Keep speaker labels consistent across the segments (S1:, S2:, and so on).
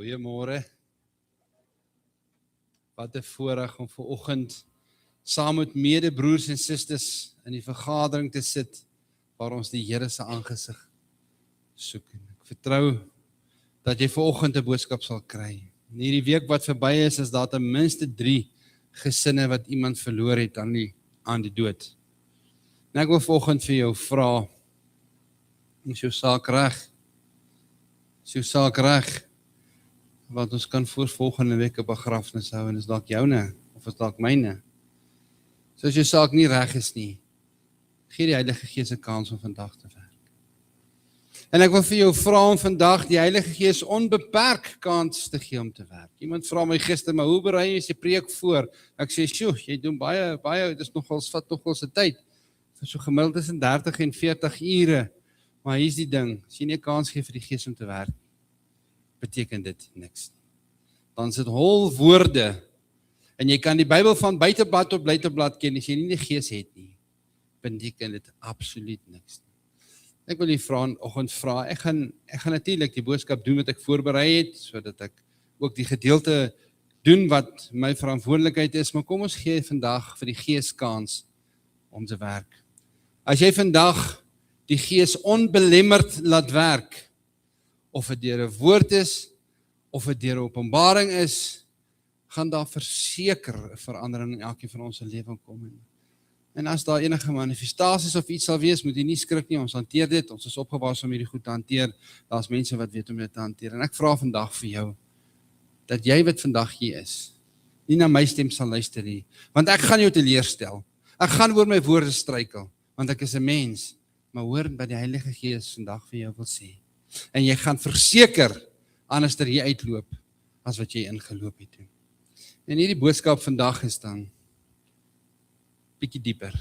S1: Goeiemôre. Wat 'n voorreg om vanoggend saam met medebroers en susters in die vergadering te sit waar ons die Here se aangesig soek. En ek vertrou dat jy vanoggend 'n boodskap sal kry. In hierdie week wat verby is daar ten minste 3 gesinne wat iemand verloor het aan die dood. En ek wil vanoggend vir jou vra, is jou saak reg? Is jou saak reg? Want ons kan voor volgende week 'n begrafnis hou en is dalk joune of is dalk myne. So as jou saak nie reg is nie, gee die Heilige Gees 'n kans om vandag te werk. En ek wil vir jou vra om vandag die Heilige Gees onbeperk kans te gee om te werk. Iemand vra my gister, maar hoe berei jy se preek voor? Ek sê, "Sjoe, jy doen baie, dit is vat nogal se tyd. Vir so gemiddeld tussen 30 en 40 ure. Maar hier's die ding, as jy nie 'n kans gee vir die Gees om te werk, beteken dit niks. Dan is dit hol woorde, en jy kan die Bybel van buiteblad tot buiteblad ken, as jy nie die Gees het nie, beteken dit absoluut niks. Ek wil jy vanoggend vra, ek gaan natuurlik die boodskap doen wat ek voorberei het, sodat ek ook die gedeelte doen wat my verantwoordelikheid is, maar kom ons gee vandag vir die Gees kans om te werk. As jy vandag die Gees onbelemmerd laat werk, of het deur 'n woord is, of het deur 'n openbaring is, gaan daar verseker 'n verandering in elkeen van ons se lewe kom. En as daar enige manifestasies of iets sal wees, moet jy nie skrik nie, ons hanteer dit, ons is opgewas om hierdie goed te hanteer, daar's mense wat weet om dit te hanteer, en ek vra vandag vir jou, dat jy wat vandag hier is, nie na my stem sal luister nie, want ek gaan jou teleurstel, ek gaan oor my woorde struikel, want ek is 'n mens, maar hoor wat die Heilige Gees vandag vir jou wil sê. En jy gaan verseker anders ter jy uitloop as wat jy ingeloop het. En hierdie boodskap vandag is dan bietjie dieper.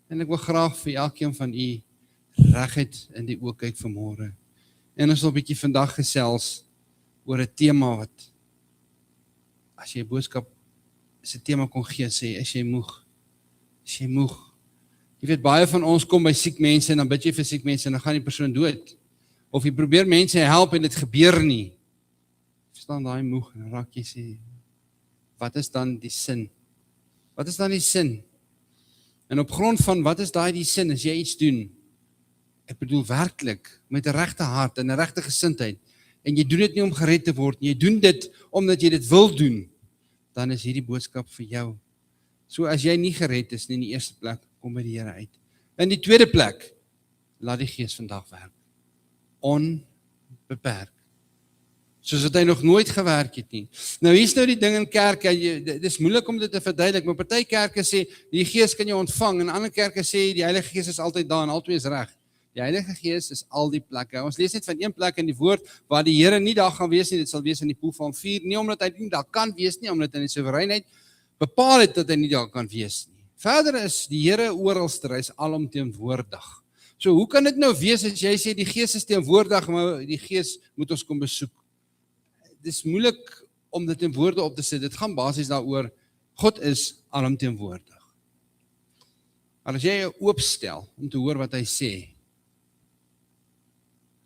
S1: En ek wil graag vir elkeen van u regheid in die oë kyk vanmôre. En ons wil bietjie vandag gesels oor 'n tema wat, as jy 'n boodskap se tema kon gee, sê, is jy moeg? Is jy moeg? Jy weet, baie van ons kom by siek mense en dan bid jy vir siek mense en dan gaan die persoon dood. Of jy probeer mense help en dit gebeur nie. Verstaan daai moeg en raak jy sê, wat is dan die sin? Wat is dan die sin? En op grond van wat is daai die sin as jy iets doen? Ek bedoel werklik, met 'n regte hart en 'n regte gesindheid. En jy doen dit nie om gered te word nie, jy doen dit omdat jy dit wil doen. Dan is hierdie boodskap vir jou. So as jy nie gered is nie, in die eerste plek, kom by die Here uit. In die tweede plek, laat die Gees vandag werk. Onbeperk. Soos wat hy nog nooit gewerk het nie. Nou hier's nou die ding in kerke, dit is moeilik om dit te verduidelik, maar party kerke sê, die Gees kan jy ontvang, en ander kerke sê, die Heilige Gees is altyd daar, en altyd is reg. Die Heilige Gees is al die plekke. Ons lees net van een plek in die woord, waar die Here nie daar gaan wees nie, dit sal wees in die poel van vuur, nie omdat hy nie daar kan wees nie, omdat hy in die soewereinheid bepaal het dat hy nie daar kan wees nie. Verder is die Here oralste, hy is alomteenwoordig. So hoe kan dit nou wees as jy sê die Gees is teenwoordig, maar die Gees moet ons kom besoek? Dit is moeilik om dit in woorde op te sit. Dit gaan basies daaroor, God is alomteenwoordig. Maar as jy jou oopstel om te hoor wat hy sê,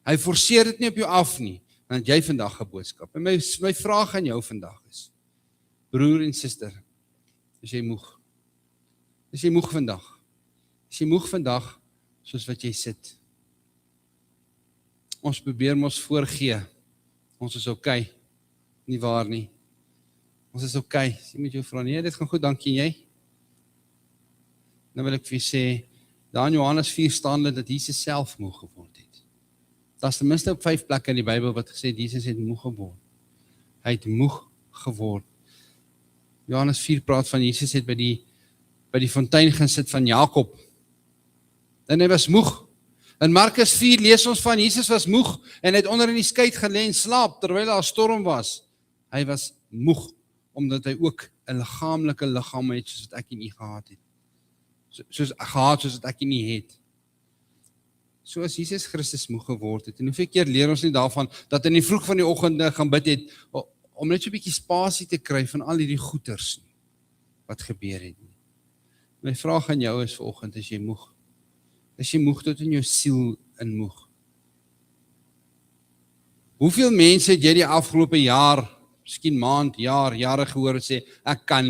S1: hy forceer dit nie op jou af nie, dan het jy vandag 'n boodskap. En my vraag aan jou vandag is, broer en suster, is jy moeg? Is jy moeg vandag? Is jy moeg vandag, soos wat jy sit? Ons probeer mos voorgee, ons is okay, nie waar nie. Ons is okay, sê met jou vra, nee, dit gaan goed, dankie jy. Nou wil ek vir jy sê, daar in Johannes 4 staan dat Jesus self moeg geword het. Daar is ten minste op 5 plekke in die Bybel wat gesê, Jesus het moeg geword. Hy het moeg geword. Johannes 4 praat van Jesus het by die fontein gaan sit van Jakob. En hy was moeg. In Markus 4 lees ons van Jesus was moeg en hy het onder in die skei gelê en slaap terwyl daar 'n storm was. Hy was moeg omdat hy ook 'n liggaamlike liggaam het soos wat ek en u gehad het. Soos wat ek en u het. So as Jesus Christus moeg geword het, en hoeveel keer leer ons nie daarvan dat in die vroeg van die oggende gaan bid het om net so 'n bietjie spasie te kry van al hierdie goeters wat gebeur het. My vraag aan jou is vanoggend, is jy moeg? Is jy moeg tot in jou siel in moeg? Hoeveel mense het jy die afgelope jaar, miskien maand, jare gehoor sê, ek kan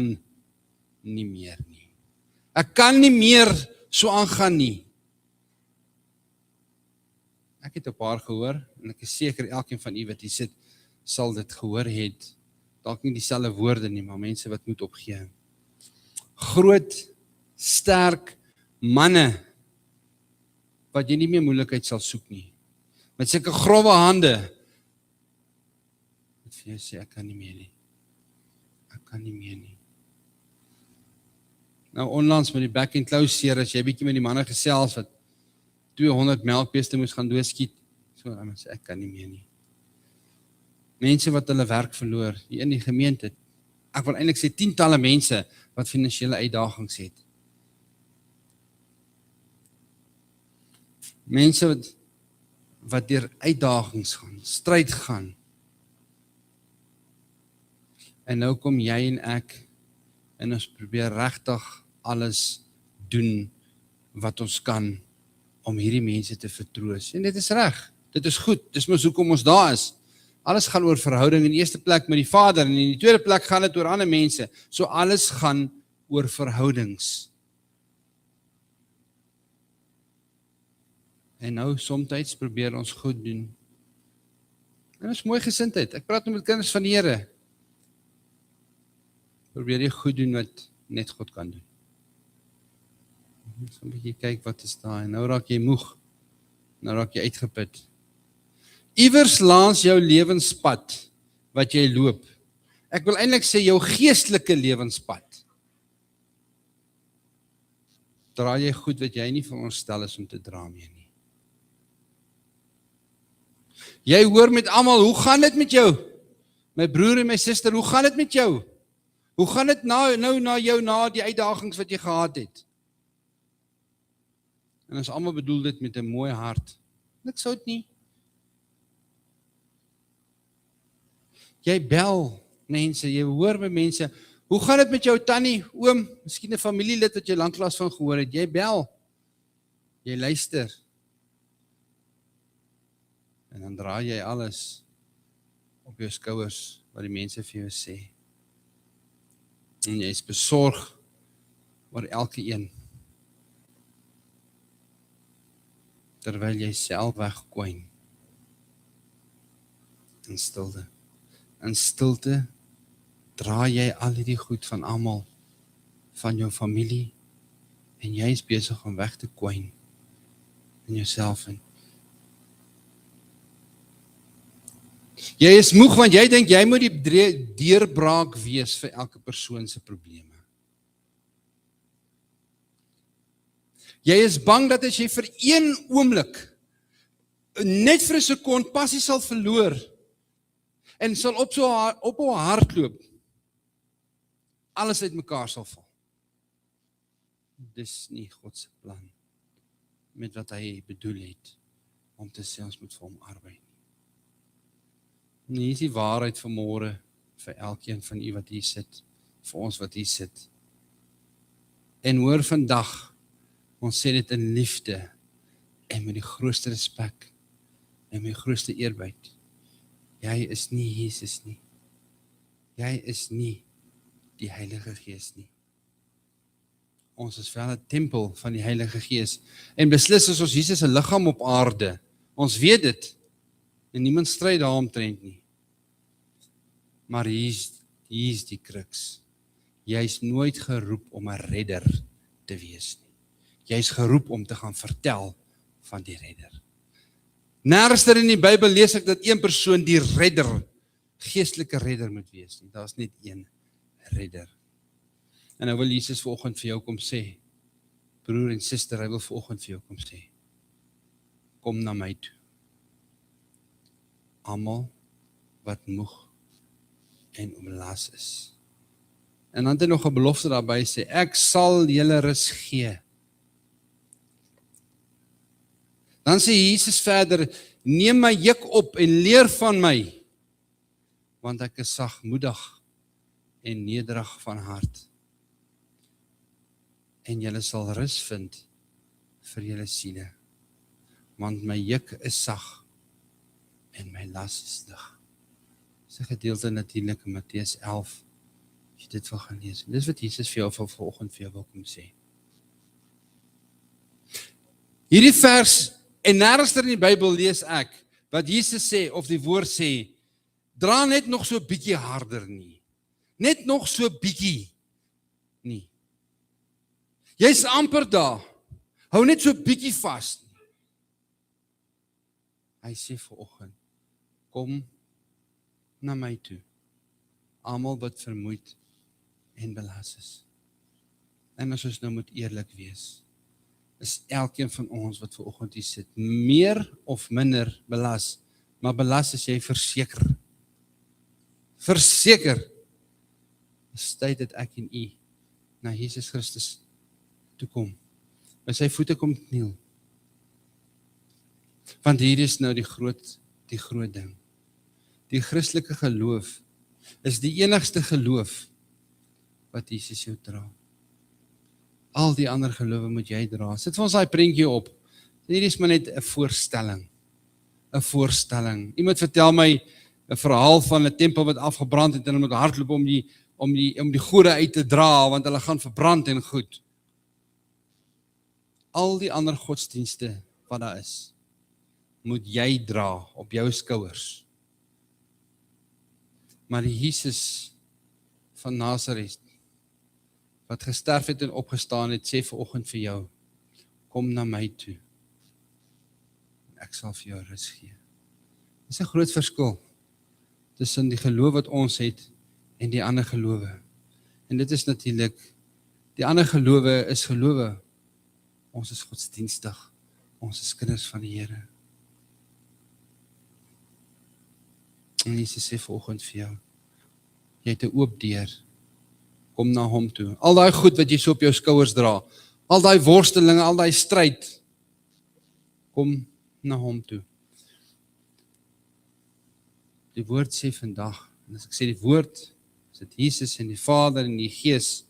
S1: nie meer nie. Ek kan nie meer so aangaan nie. Ek het 'n paar gehoor, en ek is seker elkeen van u wat hier sit, sal dit gehoor het. Dalk nie dieselfde woorde nie, maar mense wat moet opgee. Groot, sterk manne, wat jy nie meer moeilikheid sal soek nie. Met sulke grove hande, wat vir jou sê, ek kan nie meer nie. Ek kan nie meer nie. Nou onlangs met die back and close seer, as jy bietjie met die manne gesels, wat 200 melkbeeste moes gaan doodskiet, so, dan sê ek kan nie meer nie. Mense wat hulle werk verloor, hier in die gemeente, ek wil eintlik sê tientalle mense, wat finansiële uitdagings het. Mense wat deur uitdagings gaan, stryd gaan. En nou kom jy en ek, en ons probeer regtig alles doen, wat ons kan, om hierdie mense te vertroos. En dit is reg, dit is goed, dis mos hoekom ons daar is. Alles gaan oor verhouding in die eerste plek met die Vader, en in die tweede plek gaan dit oor ander mense. So alles gaan oor verhoudings. En nou, somtyds probeer ons goed doen. En dit is mooi gesindheid. Ek praat nou met kinders van die Here. Probeer jy goed doen wat net God kan doen. So 'n bietjie kyk wat is daar, en nou raak jy moeg. Nou raak jy uitgeput. Iewers langs jou lewenspad, wat jy loop. Ek wil eintlik sê jou geestelike lewenspad. Dra jy goed wat jy nie veronderstel is om te dra meer nie. Jy hoor met almal, hoe gaan dit met jou? My broer en my suster, hoe gaan dit met jou? Hoe gaan dit nou na jou, na die uitdagings wat jy gehad het? En ons almal bedoel dit met 'n mooi hart. Niks sout nie. Jy bel mense, jy hoor by mense, hoe gaan dit met jou tannie, oom, miskien 'n familielid wat jy lanklaas van gehoor het, jy bel, jy luister, en dan draai jy alles op jou skouers, wat die mense vir jou sê, en jy is besorg oor elke een, terwyl jy self wegkwyn, in stilte. In stilte dra jy al die goed van almal, van jou familie, en jy is besig om weg te kwyn in jouself in. Jy is moeg want jy dink jy moet die deurbraak wees vir elke persoon se probleme. Jy is bang dat as jy vir een oomblik, net vir 'n sekond passie sal verloor, en sal op jou hardloop, alles uitmekaar sal val. Dis nie God se plan, met wat hy bedoel het, om te sê ons moet vir hom arbeid. En hier is die waarheid vanmôre, vir elkeen van u wat hier sit, vir ons wat hier sit. En hoor vandag, ons sê dit in liefde, en met die grootste respek, en met die grootste eerbied. Jy is nie Jesus nie. Jy is nie die Heilige Gees nie. Ons is wel 'n tempel van die Heilige Gees. En beslis is ons Jesus 'n liggaam op aarde. Ons weet dit. En niemand stry daaromtrent nie. Maar hier is die kruks. Jy is nooit geroep om 'n redder te wees nie. Jy is geroep om te gaan vertel van die redder. Nergens in die Bybel lees ek dat een persoon die redder, geestelike redder moet wees nie. Daar is net een redder. En nou wil Jesus vanoggend vir jou kom sê, broer en suster, hy wil vanoggend vir jou kom sê, kom na my toe. Almal wat moeg en omlas is. En dan het hy nog 'n belofte daarby sê, ek sal julle rus gee. Dan sê Jesus verder, neem my juk op en leer van my, want ek is sagmoedig en nederig van hart. En julle sal rus vind vir julle siele, want my juk is sag en my las is lig. Dis 'n gedeelte natuurlik in Matteus 11, as jy dit wil gaan lees. Dis wat Jesus vir jou vanoggend vir jou wil kom sê. Hierdie vers, en nêrens in die Bybel lees ek, wat Jesus sê, of die woord sê, dra net nog so bietjie harder nie. Net nog so bietjie nie. Jy's amper daar. Hou net so bietjie vas. Hy sê vanoggend, kom na my toe. Almal wat vermoeid en belas is. En as ons nou moet eerlik wees, is elkeen van ons wat vanoggend hier sit, meer of minder belas, maar belas is jy verseker. Verseker. Is tyd dat ek en u na Jesus Christus toe kom. By sy voete kom kniel. Want hier is nou die groot ding. Die Christelike geloof is die enigste geloof wat Jesus jou dra. Al die ander gelowe moet jy dra. Sit vir ons daai prentjie op. Hier is maar net 'n voorstelling. 'n voorstelling. Iemand vertel my 'n verhaal van 'n tempel wat afgebrand het en hulle moet hardloop om die gode uit te dra, want hulle gaan verbrand en goed. Al die ander godsdienste wat daar is, moet jy dra op jou skouers. Maar die Jesus van Nasaret, wat gesterf het en opgestaan het, sê vanoggend vir jou, kom na my toe. Ek sal vir jou rus gee. Dis 'n groot verskil tussen die geloof wat ons het en die ander gelowe. En dit is natuurlik, die ander gelowe is gelowe. Ons is godsdienstig. Ons is kinders van die Here. En Jesus sê vanoggend vir jou, jy het 'n oop deur. Kom na hom toe. Al daai goed wat jy so op jou skouers dra, al daai worstelinge, al daai stryd, kom na hom toe. Die woord sê vandag, en as ek sê die woord, is dit Jesus en die Vader en die Gees,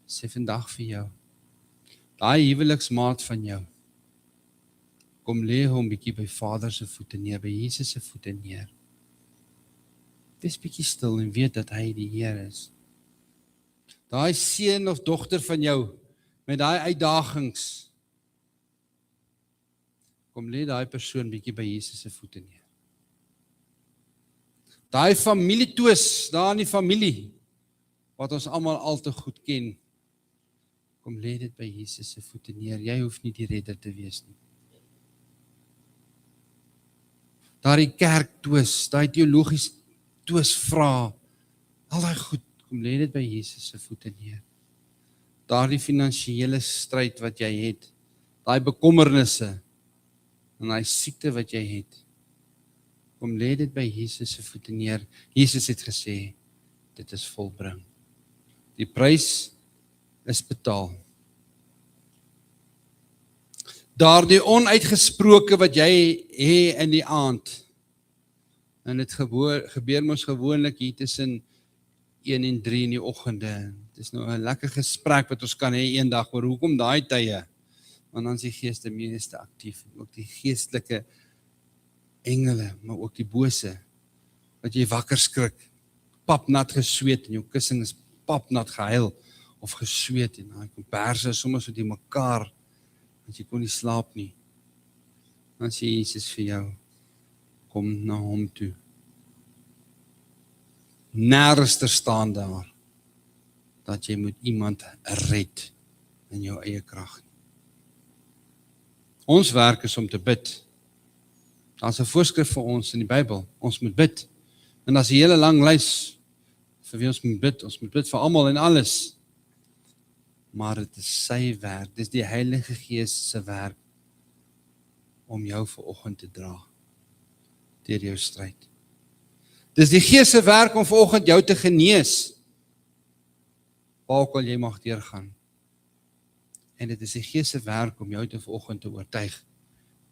S1: sê vandag vir jou, daai huweliksmaat van jou, kom lê hom bietjie by Vader se voete neer, by Jesus se voete neer. Wees bietjie stil en weet dat hy die Here is. Daai seun of dogter van jou, met daai uitdagings, kom lê daai persoon bietjie by Jesus se voete neer. Daai familietwis, daar in die familie, wat ons almal al te goed ken, kom lê dit by Jesus se voete neer. Jy hoef nie die redder te wees nie. Daai kerktwis, daai teologiese twis vra, al daai goed, kom lê dit by Jesus se voete neer. Daardie finansiële stryd wat jy het, daai bekommernisse, en daai siekte wat jy het, kom lê dit by Jesus se voete neer. Jesus het gesê, dit is volbring. Die prys is betaal. Daardie onuitgesproke wat jy het in die aand, en dit gebeur mos gewoonlik hier tussen 1 en 3 in die oggende. Dit is nou 'n lekker gesprek wat ons kan hê eendag oor hoekom daai tye, want dan is die gees die meeste aktief, ook die geestelike engele, maar ook die bose, wat jy wakker skrik, papnat gesweet en jou kussing is papnat gehuil of gesweet en daai komperse is sommer so die mekaar, want jy kon nie slaap nie. Dan sê Jesus vir jou, kom na hom toe. Nêrens ter staan daar, dat jy moet iemand red in jou eie krag. Ons werk is om te bid. Daar's 'n voorskrif vir ons in die Bybel, ons moet bid. En daar's 'n hele lang lys vir wie ons moet bid vir almal en alles. Maar dit is sy werk, dis die Heilige Gees se werk, om jou vanoggend te dra, deur jou stryd. Dis die Gees se werk om vanoggend jou te genees, waar ook al jy mag deurgaan. En dit is die Gees se werk om jou te vanoggend te oortuig,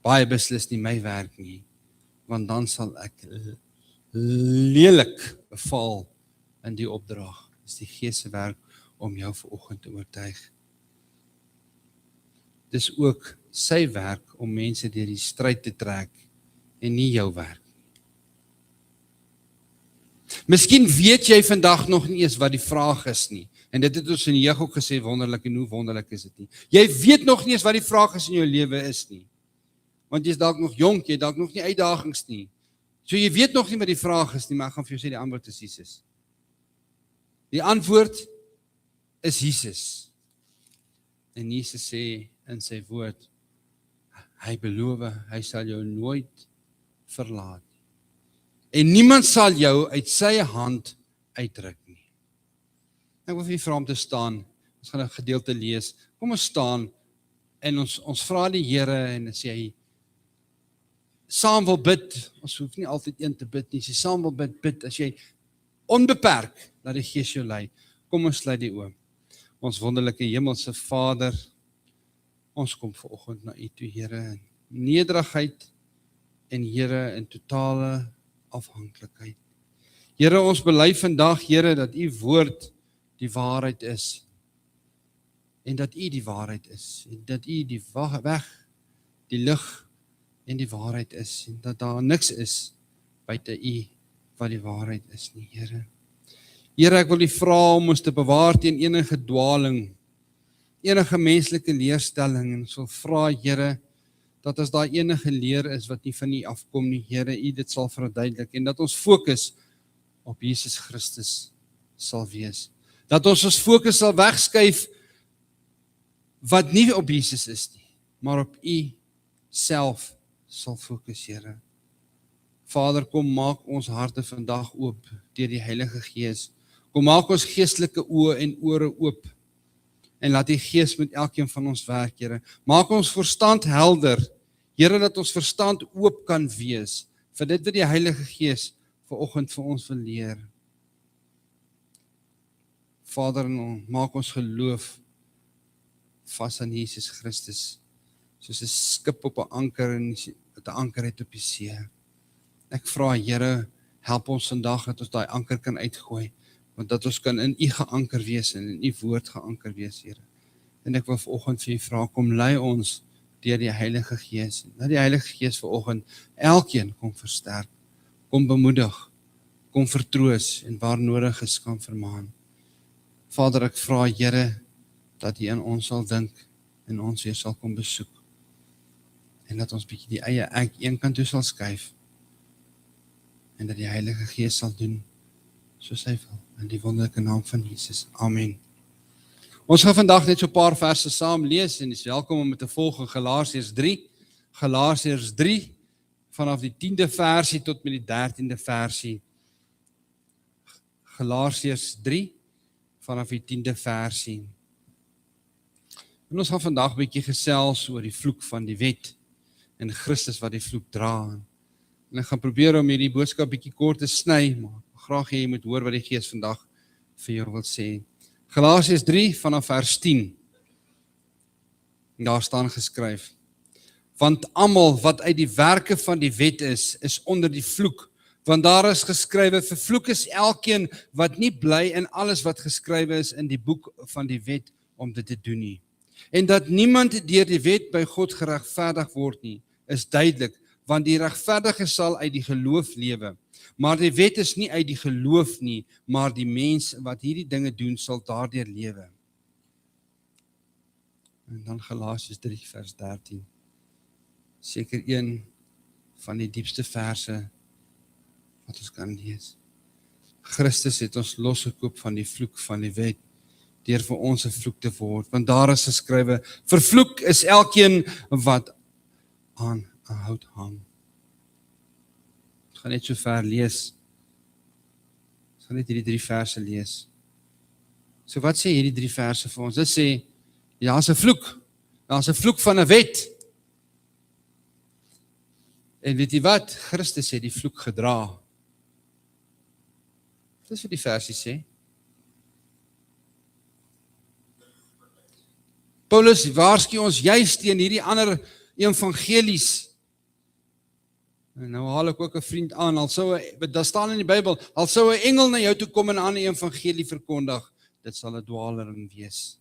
S1: baie beslis nie my werk nie, want dan sal ek lelik beval in die opdrag. Dis die Gees se werk om jou vanoggend te oortuig. Dis ook sy werk om mense deur die stryd te trek en nie jou werk. Miskien weet jy vandag nog nie eens wat die vraag is nie. En dit het ons in die jeug ook gesê, wonderlik en hoe wonderlik is dit nie. Jy weet nog nie eens wat die vraag is in jou lewe is nie. Want jy is dalk nog jonk, jy het dalk nog nie uitdagings nie. So jy weet nog nie wat die vraag is nie, maar ek gaan vir jou sê die antwoord is Jesus. Die antwoord is Jesus. En Jesus sê in sy woord, hy beloof, hy sal jou nooit verlaat. En niemand sal jou uit sy hand uitruk nie. Ek wil vir julle vra om te staan. Ons gaan 'n gedeelte lees. Kom ons staan en ons vra die Here en as jy saam wil bid, ons hoef nie altyd een te bid nie. As jy saam wil bid as jy onbeperk laat die Gees jou lei. Kom ons sluit die oë. Ons wonderlike hemelse Vader, ons kom vanoggend na U toe, Here, in nederigheid en Here in totale afhanklikheid. Here, ons bely vandag, Here, dat U woord die waarheid is. En dat U die waarheid is. En dat U die weg, die lig en die waarheid is. En dat daar niks is buite U wat die waarheid is nie, Here. Here, ek wil U vra om ons te bewaar teen enige dwaling, enige menslike leerstelling. En ons wil vra, Here, dat as daar enige leer is wat nie van U afkom nie, Here, U dit sal verduidelik. En dat ons fokus op Jesus Christus sal wees. Dat ons fokus sal wegskuif wat nie op Jesus is nie, maar op U self sal fokus, Here. Vader, kom maak ons harte vandag oop deur die Heilige Gees. Kom maak ons geestelike oë en ore oop. En laat die Gees met elkeen van ons werk, Here. Maak ons verstand helder. Here, dat ons verstand oop kan wees vir dit wat die Heilige Gees vanoggend vir ons wil leer. Vader, maak ons geloof vas aan Jesus Christus, soos 'n skip op 'n anker en 'n anker het op die see. Ek vra, Here, help ons vandag dat ons daai anker kan uitgooi, want dat ons kan in U geanker wees en in U woord geanker wees, Here. En ek wil vanoggend vir U vra, kom lei ons deur die Heilige Gees. Dat die Heilige Gees vanoggend elkeen kom versterk, kom bemoedig, kom vertroos en waar nodig is kan vermaan. Vader, ek vra, Here, dat U in ons sal dink en ons weer sal kom besoek. En dat ons bietjie die eie ek een kant toe sal skuif. En dat die Heilige Gees sal doen soos hy wil. In die wonderlike naam van Jesus. Amen. Ons gaan vandag net so 'n paar verse saam lees en is welkom om te volg in Galasiërs 3. Galasiërs 3 vanaf die 10de versie tot met die 13de versie. Galasiërs 3 vanaf die 10de versie. En ons gaan vandag 'n bietjie gesels oor die vloek van die wet en Christus wat die vloek dra. En ek gaan probeer om hierdie boodskap bietjie kort te sny, maar graag jy moet hoor wat die Gees vandag vir jou wil sê. Galasiërs 3 vanaf vers 10. En daar staan geskryf: Want almal wat uit die werke van die wet is onder die vloek, want daar is geskrywe, vervloek is elkeen wat nie bly in alles wat geskrywe is in die boek van die wet om dit te doen nie. En dat niemand deur die wet by God geregverdig word nie, is duidelik, want die regverdige sal uit die geloof lewe. Maar die wet is nie uit die geloof nie, maar die mens wat hierdie dinge doen sal daardeur lewe. En dan Galasiërs 3 vers 13. Seker een van die diepste verse wat ons kan lees. Christus het ons losgekoop van die vloek van die wet, deur vir ons 'n vloek te word. Want daar is geskrywe, vervloek is elkeen wat aan 'n hout hang. Ons gaan net so ver lees. Ons gaan net hierdie 3 verse lees. So wat sê hierdie 3 verse vir ons? Dit sê, daar's 'n vloek. Daar's 'n vloek van 'n wet. En weet jy wat? Christus het die vloek gedra. Dis wat die versie sê. Paulus waarsku ons juist teen hierdie ander evangelies. En nou haal ek ook 'n vriend aan, daar staan in die Bybel, al sou 'n engel na jou toe kom en 'n ander evangelie verkondig, dit sal 'n dwaalering wees.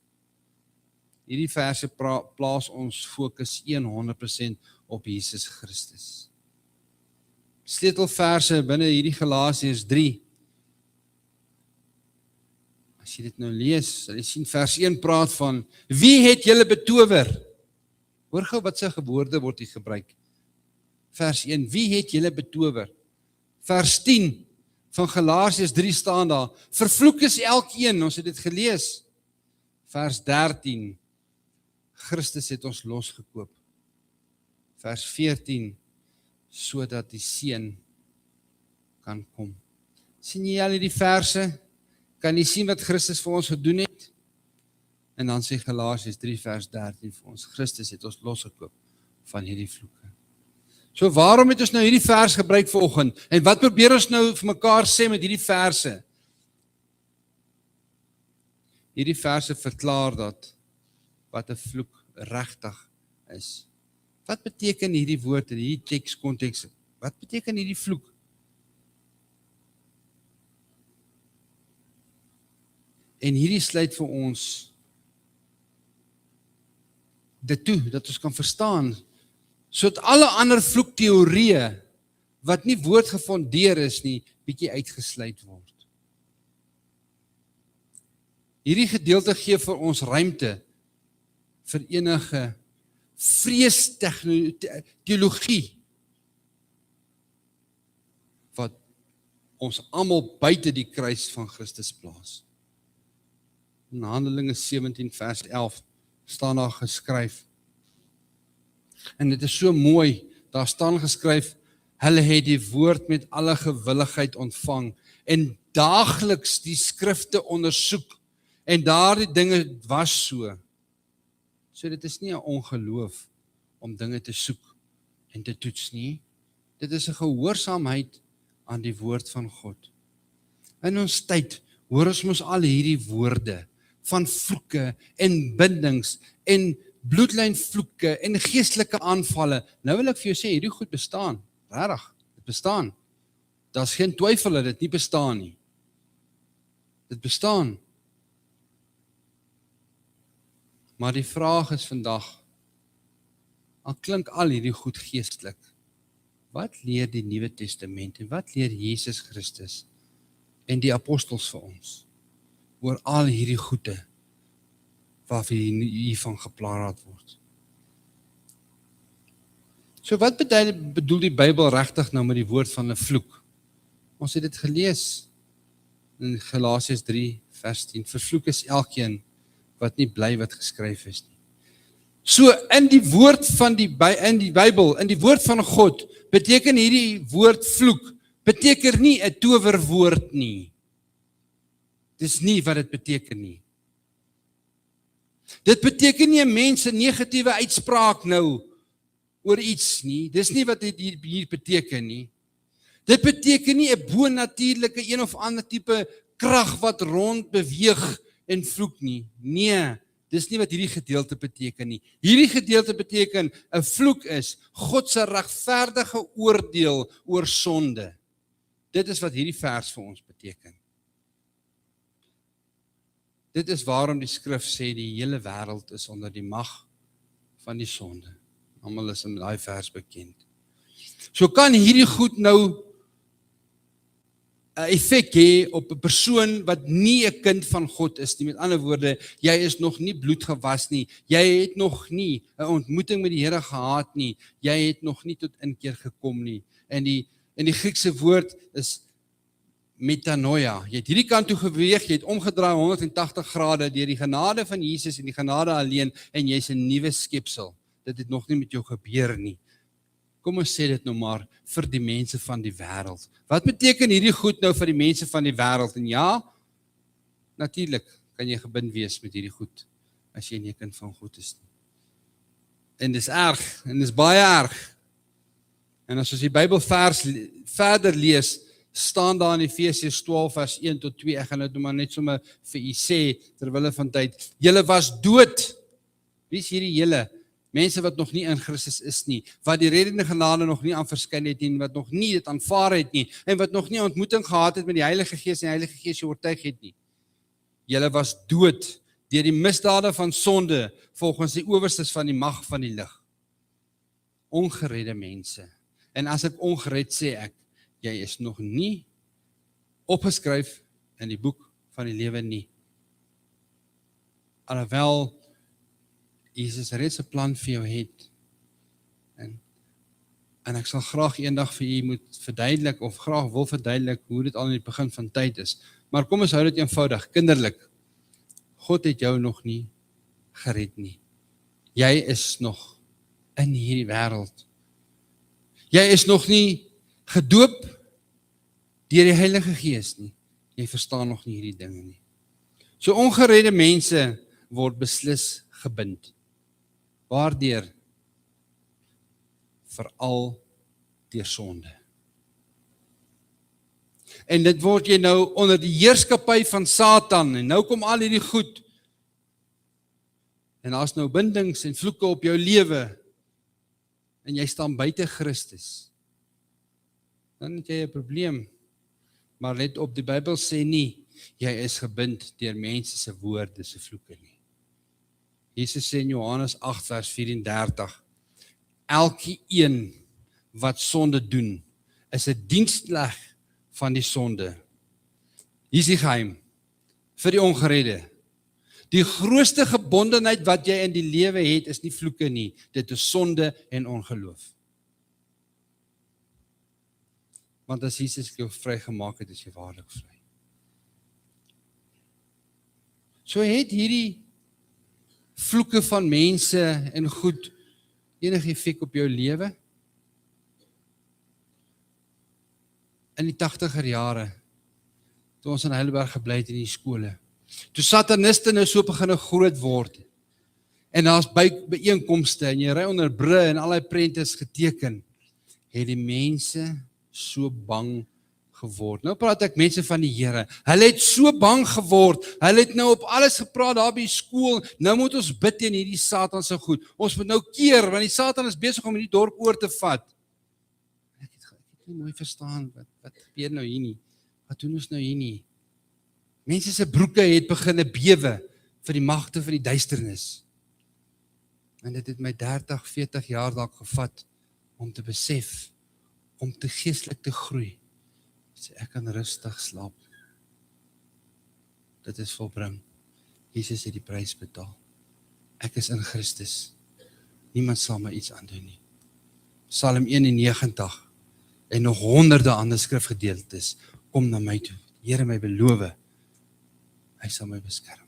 S1: Hierdie verse plaas ons fokus 100% op Jesus Christus. Sleutelverse binne hierdie Galasiërs 3 as jy dit nou lees, sal jy sien vers 1 praat van, wie het julle betower? Hoor gou wat sy woorde word hier gebruik. Vers 1, wie het julle betower? Vers 10 van Galasiërs 3 staan daar, vervloek is elkeen, ons het dit gelees. Vers 13, Christus het ons losgekoop. Vers 14, sodat die Seun kan kom. Sien jy al hierdie verse? Kan jy sien wat Christus vir ons gedoen het? En dan sê Galasiërs 3 vers 13 vir ons, Christus het ons losgekoop van hierdie vloeke. So waarom het ons nou hierdie vers gebruik vanoggend? En wat probeer ons nou vir mekaar sê met hierdie verse? Hierdie verse verklaar dat wat 'n vloek regtig is. Wat beteken hierdie woord in hierdie tekskonteks? Wat beteken hierdie vloek? En hierdie sluit vir ons dit toe, dat ons kan verstaan, sodat alle ander vloekteorieë, wat nie woordgefondeer is nie, bietjie uitgesluit word. Hierdie gedeelte gee vir ons ruimte vir enige vreesteologie wat ons almal buite die kruis van Christus plaas. In Handelinge 17 vers 11 staan daar geskryf. En dit is so mooi, daar staan geskryf, hulle het die woord met alle gewilligheid ontvang en daagliks die skrifte ondersoek en daardie dinge was so. So dit is nie 'n ongeloof om dinge te soek en te toets nie. Dit is 'n gehoorsaamheid aan die woord van God. In ons tyd hoor ons mos al hierdie woorde van vloeke en bindings en bloedlynvloeke en geestelike aanvalle. Nou wil ek vir jou sê, hierdie goed bestaan. Regtig, dit bestaan. Daar's geen twyfel dat dit nie bestaan nie. Dit bestaan. Maar die vraag is vandag, al klink al hierdie goed geestelik, wat leer die Nuwe Testament en wat leer Jesus Christus en die apostels vir ons oor al hierdie goede waarvan hiervan gepraat word? So wat bedoel die Bybel regtig nou met die woord van 'n vloek? Ons het dit gelees in Galasiërs 3 vers 10, vervloek is elkeen wat nie bly wat geskryf is nie. So in die woord van die Bybel, in die woord van God, beteken hierdie woord vloek, beteken nie 'n towerwoord nie. Dis nie wat dit beteken nie. Dit beteken nie 'n mens 'n negatiewe uitspraak nou oor iets nie. Dis nie wat dit hier beteken nie. Dit beteken nie 'n bonatuurlike een of ander tipe krag wat rond beweeg en vloek nie. Nee, dis nie wat hierdie gedeelte beteken nie. Hierdie gedeelte beteken 'n vloek is God se regverdige oordeel oor sonde. Dit is wat hierdie vers vir ons beteken. Dit is waarom die skrif sê die hele wêreld is onder die mag van die sonde. Almal is in daai vers bekend. So kan hierdie goed nou 'n effek hê op 'n persoon wat nie 'n kind van God is nie. Met ander woorde, jy is nog nie bloedgewas nie. Jy het nog nie 'n ontmoeting met die Here gehad nie. Jy het nog nie tot inkeer gekom nie. En die Griekse woord is metanoia. Jy het hierdie kant toe geweeg, jy het omgedraai 180 grade deur die genade van Jesus en die genade alleen en jy's 'n nuwe skepsel. Dit het nog nie met jou gebeur nie. Kom ons sê dit nou maar vir die mense van die wêreld. Wat beteken hierdie goed nou vir die mense van die wêreld? En ja, natuurlik kan jy gebind wees met hierdie goed as jy nie 'n kind van God is nie. En dis erg, en dis baie erg. En as ons die Bybelvers verder lees, staan daar in Efesiërs 12 vers 1 tot 2, ek gaan dit maar net sommer vir u sê, terwille van tyd, julle was dood. Wie is hierdie julle? Mense wat nog nie in Christus is nie, wat die reddende genade nog nie aan verskyn het nie, wat nog nie dit aanvaar het nie, en wat nog nie ontmoeting gehad het met die Heilige Gees en die Heilige Gees jou oortuig het nie. Julle was dood deur die misdade van sonde, volgens die owerstes van die mag van die lig. Ongeredde mense. En as ek ongered sê ek, jy is nog nie opgeskryf in die boek van die lewe nie. alhoewel Jesus reeds 'n plan vir jou het. En ek sal graag eendag vir u moet verduidelik, of graag wil verduidelik, hoe dit al in die begin van tyd is. Maar kom ons hou dit eenvoudig, kinderlik. God het jou nog nie gered nie. Jy is nog in hierdie wêreld. Jy is nog nie gedoop deur die Heilige Gees nie. Jy verstaan nog nie hierdie dinge nie. So ongeredde mense word beslis gebind. Waardeur? Veral deur sonde. En dit word jy nou onder die heerskappy van Satan, en nou kom al hierdie goed. En daar's nou bindings en vloeke op jou lewe, en jy staan buite Christus. Dan het jy 'n probleem. Maar let op, die Bybel sê nie, jy is gebind deur mense se woorde se vloeke nie. Jesus sê in Johannes 8 vers 34, elkeen wat sonde doen, is 'n diensknegt van die sonde. Hier is die geheim, vir die ongeredde. Die grootste gebondenheid wat jy in die lewe het, is nie vloeke nie, dit is sonde en ongeloof. Want as Jesus jou vrygemaak het, is jy waarlik vry. So het hierdie vloeke van mense en goed enige effek op jou lewe? In die 80er jare, toe ons in Heidelberg gebly het in die skole, toe sataniste nou so begin groot word, en daar's byeenkomste, en jy ry onder brûe en allerlei prentes geteken, het die mense so bang geword. Nou praat ek mense van die Here, hulle het so bang geword, hulle het nou op alles gepraat daar by skool, nou moet ons bid teen hierdie Satan se goed, ons moet nou keer, want die Satan is besig om die dorp oor te vat. Ek het nie mooi verstaan, wat gebeur nou hier nie, wat doen ons nou hier nie? Mense se broeke het begin bewe vir die magte van die duisternis. En dit het my 30, 40 jaar dalk gevat om te besef, om te geestelik te groei. So ek kan rustig slaap. Dit is volbring. Jesus het die prys betaal. Ek is in Christus. Niemand sal my iets aandoen nie. Psalm 91 en nog honderde ander skrifgedeeltes kom na my toe. Die Here my beloof, hy sal my beskerm.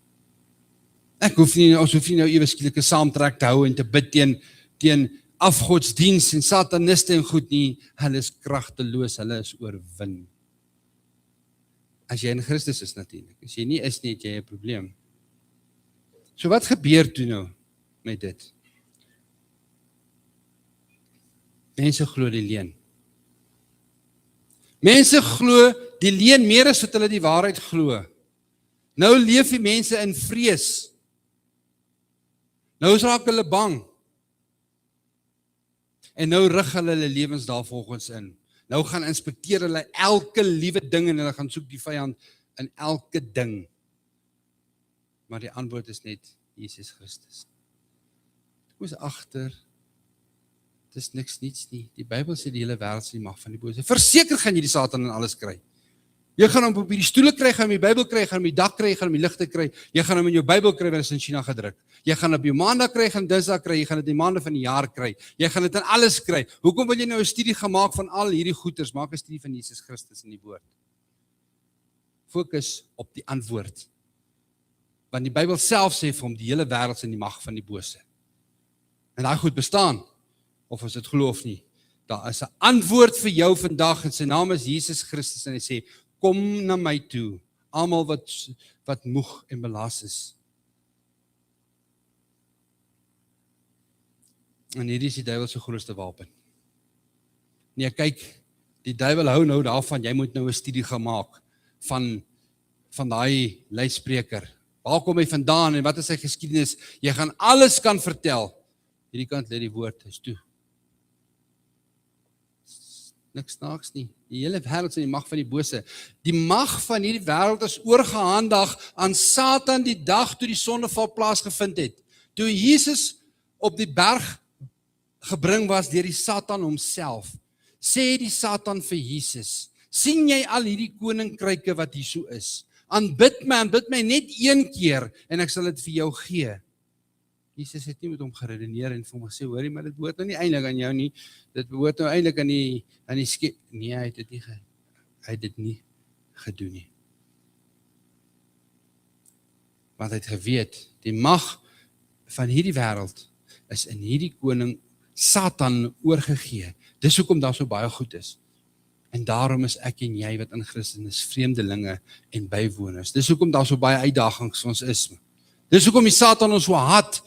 S1: Ons hoef nie nou ewe skielik 'n saamtrek te hou en te bid teen afgodsdiens en sataniste en goed nie. Hulle is kragteloos, hulle is oorwin. As jy in Christus is natuurlik. As jy nie is nie, het jy 'n probleem. So wat gebeur toe nou met dit? Mense glo die leuen. Mense glo die leuen meer as wat hulle die waarheid glo. Nou leef die mense in vrees. Nou raak hulle bang. En nou rig hulle lewens daarvolgens in. Nou gaan inspekteer hulle elke liewe ding en hulle gaan soek die vyand in elke ding. Maar die antwoord is net Jesus Christus. Kom ons agter, dit is niks niets nie. Die Bybel sê die hele wêreld is in die mag van die bose. Verseker gaan jy die Satan en alles kry. Jy gaan hom op die stoele kry, gaan hom die Bybel kry, gaan hom die dak kry, gaan hom die ligte kry. Jy gaan hom in jou Bybel kry, wat is in China gedruk. Jy gaan op jou maandag kry, gaan Dinsdag kry, jy gaan dit in die maande van die jaar kry. Jy gaan dit in alles kry. Hoekom wil jy nou 'n studie gemaak van al hierdie goeters? Maak 'n studie van Jesus Christus in die woord. Fokus op die antwoord. Want die Bybel self sê vir hom die hele wêreld is in die mag van die bose. En daai goed bestaan, of ons dit glo of nie. Daar is 'n antwoord vir jou vandag en sy naam is Jesus Christus en hy sê, kom na my toe, almal wat moeg en belas is. En hierdie is die duiwel se grootste wapen. Nee, kyk, die duiwel hou nou daarvan, jy moet nou 'n studie gaan maak van daai leidspreker. Waar kom hy vandaan en wat is sy geskiedenis? Jy gaan alles kan vertel. Hierdie kant lê die woord, is toe. Niks snaaks nie. Die hele wêreld is in die mag van die bose. Die mag van hierdie wêreld is oorgehandig aan Satan die dag toe die sondeval plaasgevind het. Toe Jesus op die berg gebring was deur die Satan homself, sê die Satan vir Jesus, sien jy al hierdie koninkryke wat hier so is? aanbid my net een keer, en ek sal dit vir jou gee. Jesus het nie met hom geredeneer en vir hom gesê, hoorie, maar dit behoort nou nie eintlik aan jou nie, dit behoort nou eintlik aan die skep. Nee, hy het dit nie gedoen nie. Want hy het geweet, die mag van hierdie wêreld is in hierdie koning Satan oorgegee. Dis hoekom daar so baie goed is. En daarom is ek en jy wat in Christus is, vreemdelinge en bywoners. Dis hoekom daar so baie uitdagings vir ons is. Dis hoekom die Satan ons so haat.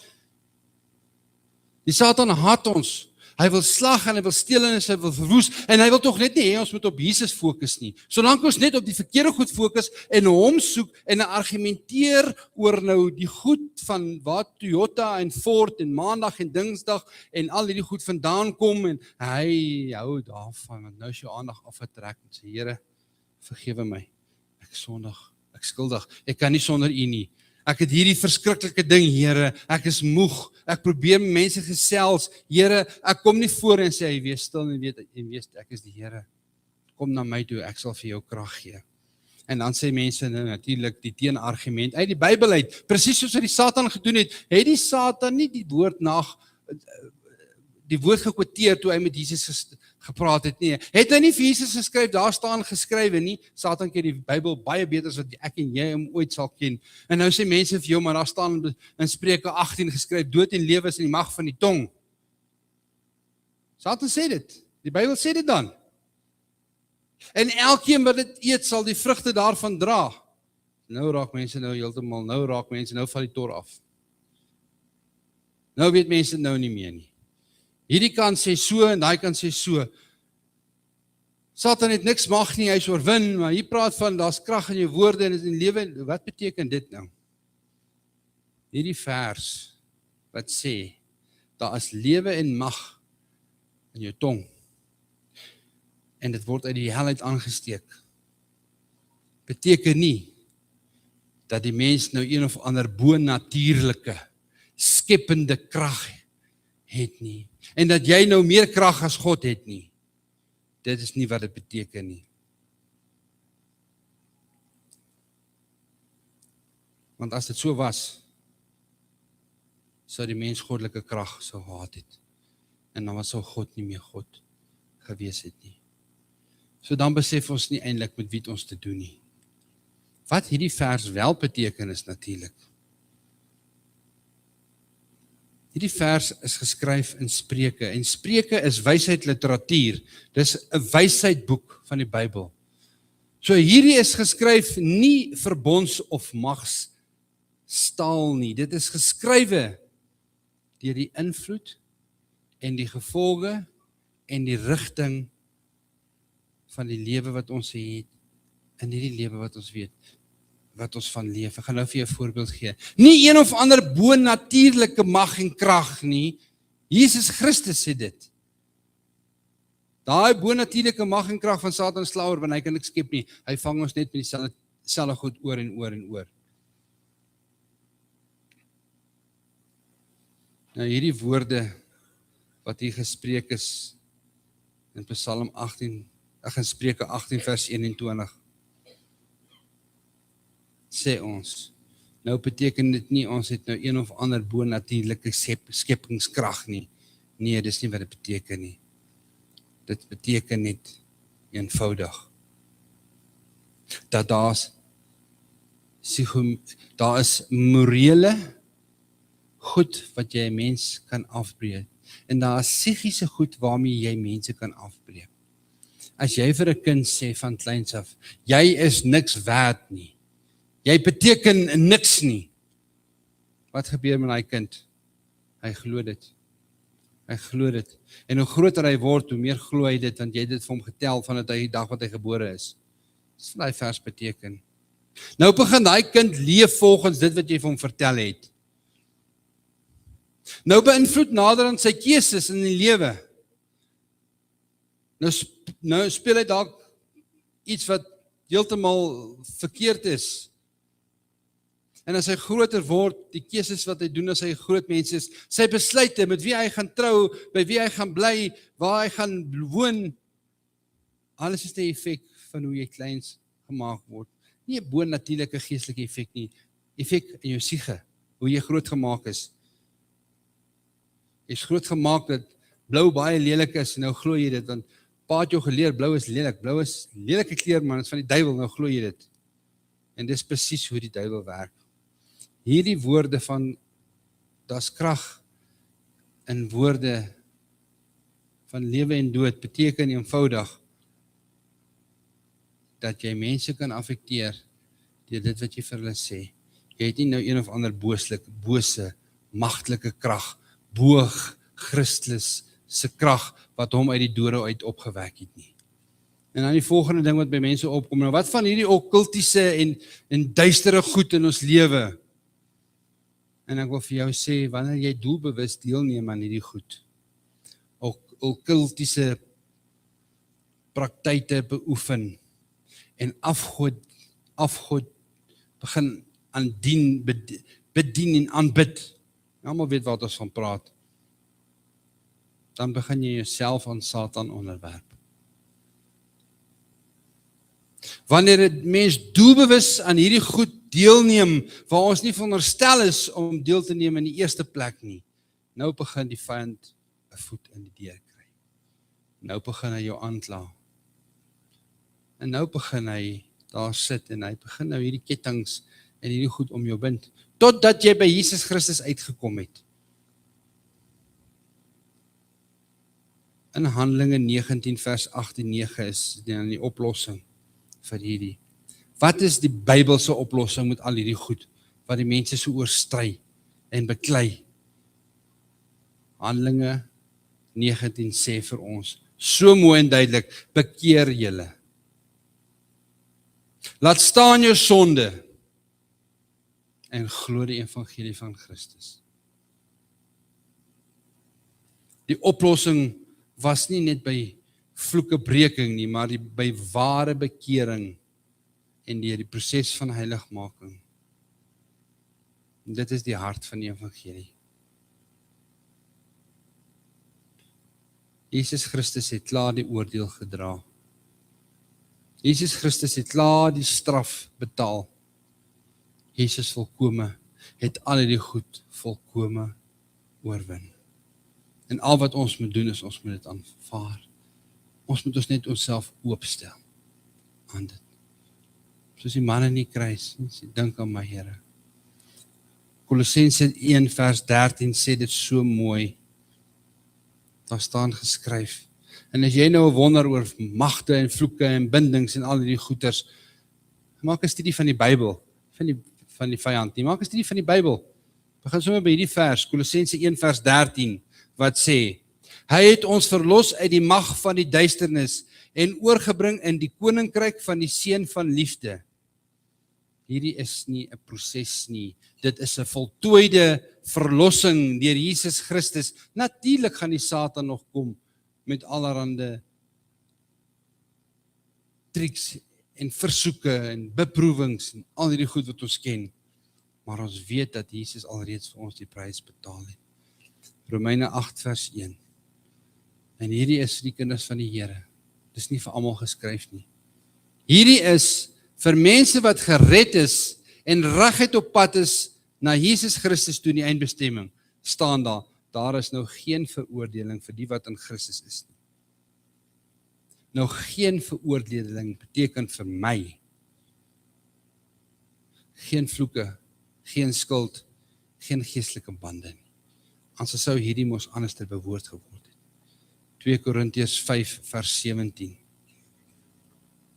S1: Die Satan haat ons. Hy wil slag en hy wil steel en hy wil verwoes. En hy wil tog net nie hê ons moet op Jesus fokus nie. Solank ons net op die verkeerde goed fokus en hom soek en argumenteer oor nou die goed van waar Toyota en Ford en Maandag en Dinsdag en al hierdie goed vandaan kom en hy hou daarvan, want nou is jou aandag afgetrek en sê, Here, vergewe my. Ek sondig, ek skuldig. Ek kan nie sonder U nie. Ek het hierdie verskriklike ding, Here, ek is moeg, ek probeer met mense gesels, Here, ek kom nie voor en sê, wees stil en weet, ek is die Here, kom na my toe, ek sal vir jou krag gee. En dan sê mense nou natuurlik die teenargument uit die Bybel uit, presies soos wat die Satan gedoen het die Satan nie die woord gekwoteer toe hy met Jesus gepraat het nie. Het hy nie vir Jesus geskryf, daar staan geskrywe nie, Satan ken die Bybel baie beter as wat ek en jy hom ooit sal ken. En nou sê mense vir jou, maar daar staan in Spreuke 18 geskryf, dood en lewe is in die mag van die tong. Satan sê dit, die Bybel sê dit dan. En elkeen wat dit eet, sal die vrugte daarvan dra. Nou raak mense nou val die tor af. Nou weet mense nou nie meer nie. Hierdie kant sê so en daai kant sê so. Satan het niks mag nie, hy is oorwin, maar hier praat van, daar's krag in jou woorde en in lewe. Wat beteken dit nou? Hierdie vers wat sê, daar is lewe en mag in jou tong. En dit word uit die hel uit aangesteek. Beteken nie dat die mens nou een of ander bonatuurlike, skepende krag het nie. En dat jy nou meer krag as God het nie. Dit is nie wat dit beteken nie. Want as dit so was, sou die mens goddelike krag sou gehad het. En dan sou God nie meer God gewees het nie. So dan besef ons nie eintlik met wie ons te doen nie. Wat hierdie vers wel beteken is natuurlik. Hierdie vers is geskryf in Spreuke, en Spreuke is wysheidliteratuur. Dis 'n wysheidboek van die Bybel. So hierdie is geskryf nie verbonds of magstaal nie. Dit is geskrywe deur die invloed en die gevolge en die rigting van die lewe wat ons het, en nie die lewe wat ons weet, wat ons van leef. Ek gaan nou vir jou 'n voorbeeld gee. Nie een of ander bonatuurlike mag en krag nie. Jesus Christus sê dit. Daai bonatuurlike mag en krag van Satan slauer, want hy kan niks skep nie. Hy vang ons net met dieselfde goed oor en oor en oor. Nou hierdie woorde wat hier gespreek is in Psalm 18, in Spreuke 18 vers 21. Sê ons, nou beteken dit nie, ons het nou een of ander bonatuurlike skepingskrag nie. Nee, dis nie wat dit beteken nie. Dit beteken net eenvoudig, dat daar is morele goed wat jy 'n mens kan afbreek, en daar is psigiese goed waarmee jy mense kan afbreek. As jy vir 'n kind sê van kleins af, jy is niks werd nie, jy beteken niks nie. Wat gebeur met daai kind? Hy glo dit. Hy glo dit. En hoe groter hy word, hoe meer glo hy dit, want jy het dit vir hom getel vandat hy die dag wat hy gebore is. Dis wat daai vers beteken. Nou begin daai kind leef volgens dit wat jy vir hom vertel het. Nou beïnvloed naderhand sy keuses in die lewe. Nou speel hy dalk iets wat heeltemal verkeerd is. En as hy groter word, die keuses wat hy doen as hy groot mens is, sy besluite met wie hy gaan trou, by wie hy gaan bly, waar hy gaan woon, alles is die effek van hoe jy kleins gemaak word. Nie 'n bo-natuurlike geestelike effek nie. Effek in jou siege, hoe jy groot gemaak is. Jy is groot gemaak dat blou baie lelik is en nou glo jy dit, want pa het jou geleer, blou is lelik. Blou is lelike kleur, man, dit is van die duiwel, nou glo jy dit. En dis presies hoe die duiwel werk. Hierdie woorde van, daar's krag in woorde van lewe en dood, beteken eenvoudig dat jy mense kan affekteer deur dit wat jy vir hulle sê. Jy het nie nou een of ander bose, magtelike krag, bo Christus se krag, wat hom uit die dode uit opgewek het nie. En dan die volgende ding wat by mense opkom, nou wat van hierdie okkultiese en duistere goed in ons lewe? En ek wil vir jou sê, wanneer jy doelbewus deelneem aan hierdie goed, okkultiese praktyke beoefen, en afgod begin bedien en aanbid, almal weet wat ons van praat, dan begin jy jouself aan Satan onderwerp. Wanneer 'n mens doelbewus aan hierdie goed deelneem, waar ons nie veronderstel is om deel te neem in die eerste plek nie, nou begin die vyand 'n voet in die deur kry. Nou begin hy jou aankla. En nou begin hy daar sit en hy begin nou hierdie kettinge en hierdie goed om jou bind, totdat jy by Jesus Christus uitgekom het. In Handelinge 19 vers 8 en 9 is dan die oplossing vir hierdie. Wat is die Bybelse oplossing met al hierdie goed, wat die mense so oorstry en beklei? Handelinge 19 sê vir ons, so mooi en duidelik, bekeer julle. Laat staan jou sonde en glo die evangelie van Christus. Die oplossing was nie net by vloekebreking nie, maar by ware bekering en deur die proses van heiligmaking. En dit is die hart van die evangelie. Jesus Christus het klaar die oordeel gedra. Jesus Christus het klaar die straf betaal. Jesus volkome het al die goed volkome oorwin. En al wat ons moet doen is, ons moet dit aanvaar. Ons moet ons net onsself oopstel aan dit. Soos die man in die kruis, sê, dink aan my Here. Kolossense 1 vers 13 sê dit so mooi. Daar staan geskryf. En as jy nou wonder oor magte en vloeke en bindings en al die goeters, maak 'n studie van die Bybel, van die vyand nie, maak 'n studie van die Bybel. Begin sommer by hierdie vers, Kolossense 1 vers 13, wat sê, hy het ons verlos uit die mag van die duisternis en oorgebring in die koninkryk van die seun van liefde. Hierdie is nie 'n proses nie, dit is 'n voltooide verlossing deur Jesus Christus. Natuurlik gaan die Satan nog kom met allerhande triks en versoeke en beproewings en al hierdie goed wat ons ken. Maar ons weet dat Jesus alreeds vir ons die prys betaal het. Romeine 8 vers 1. En hierdie is die kinders van die Here. Dis nie vir almal geskryf nie. Hierdie is vir mense wat gered is en reguit op pad is na Jesus Christus toe in die eindbestemming, staan daar is nou geen veroordeling vir die wat in Christus is nie. Nou geen veroordeling beteken vir my geen vloeke, geen skuld, geen geestelike bande nie. Anders sou hierdie mos anders ter bewoord geword het. 2 Korintiërs 5 vers 17.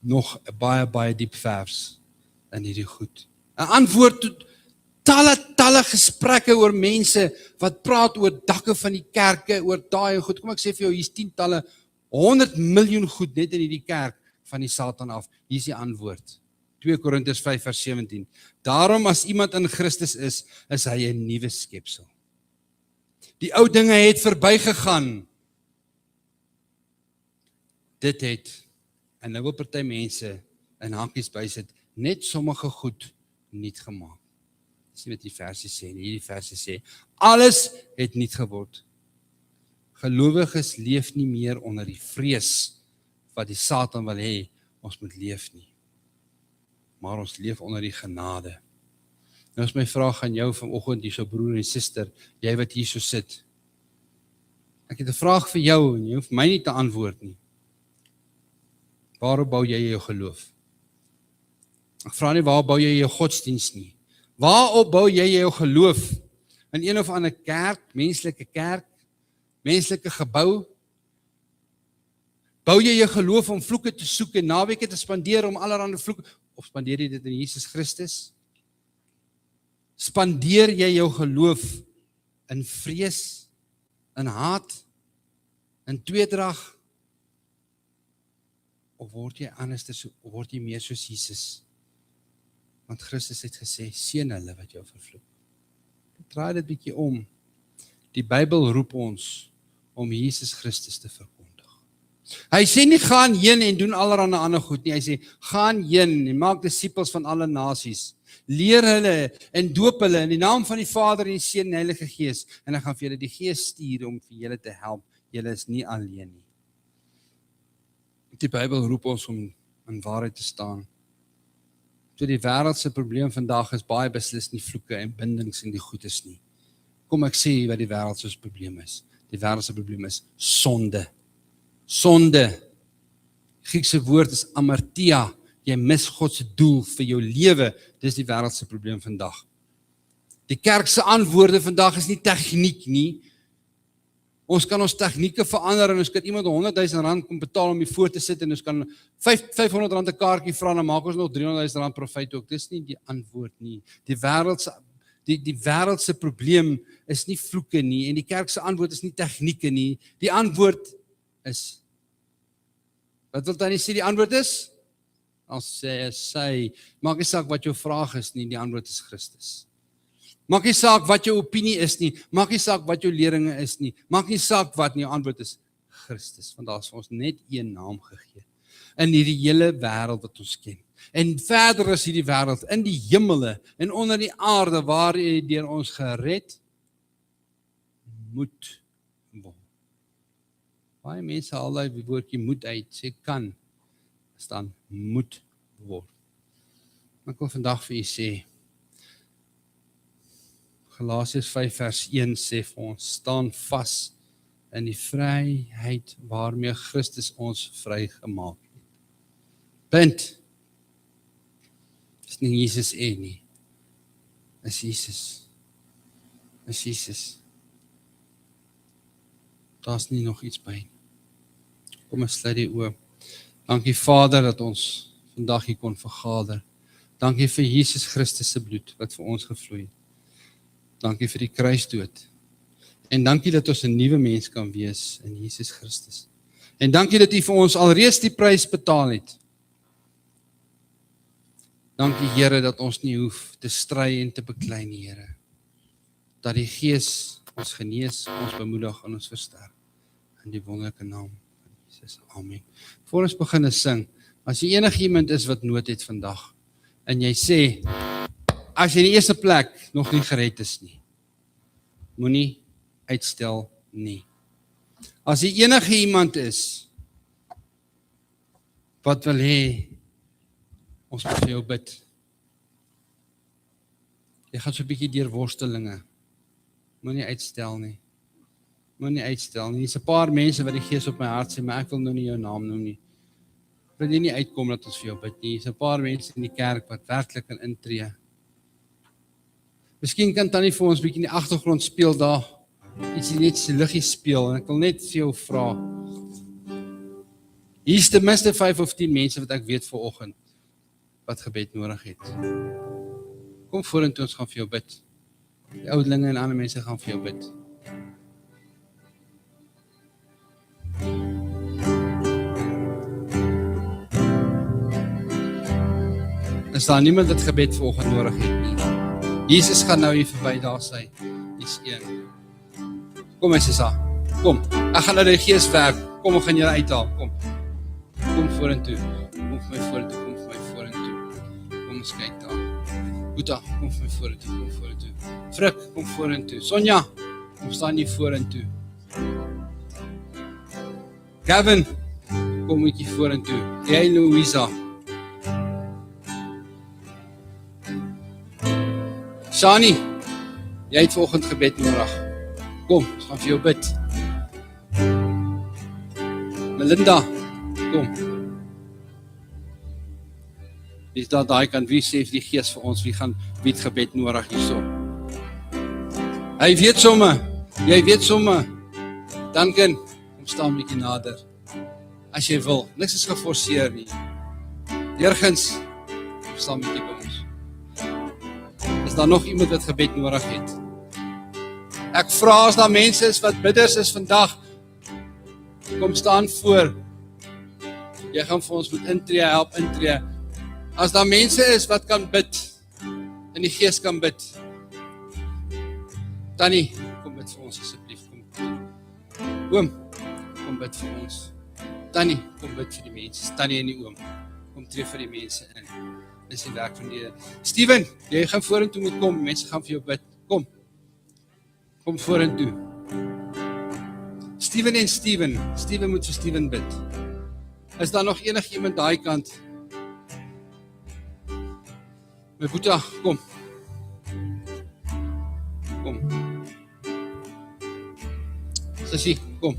S1: Nog 'n baie diep vers in hierdie goed. 'n Antwoord tot talle gesprekke oor mense wat praat oor dakke van die kerke, oor daai en goed. Kom ek sê vir jou, hier's tientalle, 100 miljoen goed net in hierdie kerk van die Satan af. Hier is die antwoord. 2 Korintiërs 5 vers 17. Daarom as iemand in Christus is hy 'n nuwe skepsel. Die ou dinge het verbygegaan. Dit het, en nou wil party mense in hakies bysit, net sommige goed nuut gemaak. Dis nie wat die verse sê nie. Hierdie verse sê, alles het nuut geword. Gelowiges leef nie meer onder die vrees wat die Satan wil hê ons moet leef nie. maar ons leef onder die genade. Nou is my vraag aan jou vanoggend, hierso broer en suster, jy wat hierso sit. Ek het 'n vraag vir jou en jy hoef my nie te antwoord nie. Waarop bou jy jou geloof? Ek vra nie waar bou jy jou godsdiens nie. Waarop bou jy jou geloof? In een of ander kerk, menslike gebou? Bou jy jou geloof om vloeke te soek en naweke te spandeer om allerhande vloeke, of spandeer jy dit in Jesus Christus? Spandeer jy jou geloof in vrees, in haat, in tweedrag, of word jy meer soos Jesus? Want Christus het gesê, seën hulle wat jou vervloek. Draai dit bietjie om. Die Bybel roep ons om Jesus Christus te verkondig. Hy sê nie gaan heen en doen allerhande ander goed nie. Hy sê gaan heen en maak disippels van alle nasies. Leer hulle en doop hulle in die naam van die Vader en die Seun en die Heilige Gees. En hy gaan vir julle die Gees stuur om vir julle te help. Julle is nie alleen nie. Die Bybel roep ons om in waarheid te staan. So die wêreldse probleem vandag is baie beslis nie vloeke en bindings en die goedes nie. Kom ek sê wat die wêreldse probleem is. Die wêreldse probleem is sonde. Sonde. Griekse woord is amartia. Jy mis God se doel vir jou lewe. Dis die wêreldse probleem vandag. Die kerk se antwoorde vandag is nie tegniek nie. Ons kan ons tegnieke verander en ons kan iemand R100,000 kom betaal om hier voor te sit en ons kan R500 'n kaartjie vra en dan maak ons nog R300,000 profijt ook. Dis nie die antwoord nie. Die wêreldse probleem is nie vloeke nie en die kerk se antwoord is nie tegnieke nie. Die antwoord is, wat wil Tannie sê die antwoord is? As sy, maak nie saak wat jou vraag is nie, die antwoord is Christus. Maak nie saak wat jou opinie is nie, maak nie saak wat jou leringe is nie, maak nie saak wat nie, jou antwoord is Christus, want daar is vir ons net een naam gegee, in hierdie hele wêreld wat ons ken, en verder is hierdie wêreld, in die hemele, en onder die aarde, waar hy deur ons gered, moet word. Baie mense haal die woordjie moet uit, sê kan, staan moet word. Ek wil vandag vir u sê, Galasiërs 5 vers 1 sê vir ons, staan vas in die vryheid waarmee Christus ons vrygemaak het. Punt. Dis nie Jesus nie. Is Jesus. Is Jesus. Daar's nie nog iets by nie. Kom ons sluit die oë. Dankie Vader dat ons vandag hier kon vergader. Dankie vir Jesus Christus se bloed wat vir ons gevloei het. Dankie vir die kruisdood. En dankie dat ons 'n nuwe mens kan wees in Jesus Christus. En dankie dat U vir ons alreeds die prys betaal het. Dankie Here dat ons nie hoef te stry en te beklei nie, Here. Dat die Gees ons genees, ons bemoedig en ons versterk. In die wonderlike naam van Jesus. Amen. Voor ons begin sing, as jy enigiemand is wat nood het vandag, en jy sê, as jy in die eerste plek nog nie gered is nie, moenie uitstel nie. As jy enige iemand is, wat wil hê, ons moet vir jou bid. Jy gaan so 'n bietjie deur worstelinge, moenie uitstel nie. Moenie uitstel nie. Dis 'n paar mense wat die Gees op my hart sê, maar ek wil nou nie jou naam noem nie. Wil jy nie uitkom dat ons vir jou bid nie. Dis 'n paar mense in die kerk wat werklik kan intree. Miskien kan Tannie vir ons bietjie in die agtergrond speel daar, iets net se liggies speel, en ek wil net vir jou vra. Hier's ten minste 5 of 10 mense wat ek weet vanoggend, wat gebed nodig het. Kom vorentoe, ons gaan vir jou bid. Die oudelinge en ander mense gaan vir jou bid. Is daar niemand wat gebed vanoggend nodig het nie? Jesus gaan nou hier verby, daar sy. Dis een. Kom my sussie, kom. Ek gaan nou die Gees werk. Kom, ek gaan julle uithaal. Kom vorentoe. Kom vir my vorentoe. Kom ons kyk daar. Boeta, kom vir my vorentoe. Frik, kom vorentoe. Sonja, kom staan hier vorentoe. Gavin, kom met jy vorentoe. Jy Louisa. Shani, jy het vanoggend gebed nodig. Kom, ons gaan vir jou bid. Melinda, kom. Wie is daar daai kant, wie sê die Gees vir ons, wie het gebed nodig hierso? Hy weet somme, jy weet somme. Duncan, kom staan 'n bietjie nader. As jy wil, niks is geforseer nie. Jurgens, kom staan 'n bietjie by ons. Is daar nog iemand wat gebed nodig het? Ek vra as daar mense is wat bidders is vandag, kom staan voor. Jy gaan vir ons moet intree, help intree. As daar mense is wat kan bid, in die Gees kan bid. Tannie, kom bid vir ons asseblief. Oom, kom bid vir ons. Tannie, kom bid vir die mense. Tannie en die oom, kom tree vir die mense in. Dis die werk van die Here. Steven, jy gaan vorentoe moet kom, mense gaan vir jou bid. Kom. Kom vorentoe. Steven en Steven moet vir Steven bid. Is daar nog enigiemand daai kant? My Boeta, kom. Kom. Sissie, kom.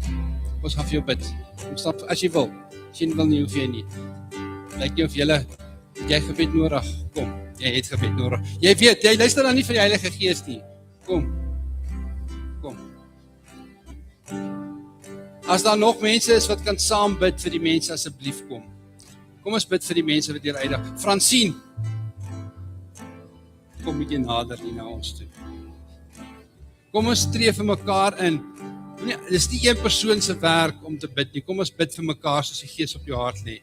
S1: Ons gaan vir jou bid. Kom stap as jy wil. As jy wil nie, hoef jy nie. Lyk nie of jy gebed nodig. Kom, jy het gebed nodig. Jy weet, jy luister dan nie vir die Heilige Gees nie. Kom. Kom. As daar nog mense is wat kan saam bid vir die mense, asseblief kom. Kom ons bid vir die mense wat hier uitdag. Francine, kom bietjie nader hier na ons toe. Kom ons tree vir mekaar in. Nee, dis nie een persoon se werk om te bid nie. Kom ons bid vir mekaar soos die Gees op jou hart lê.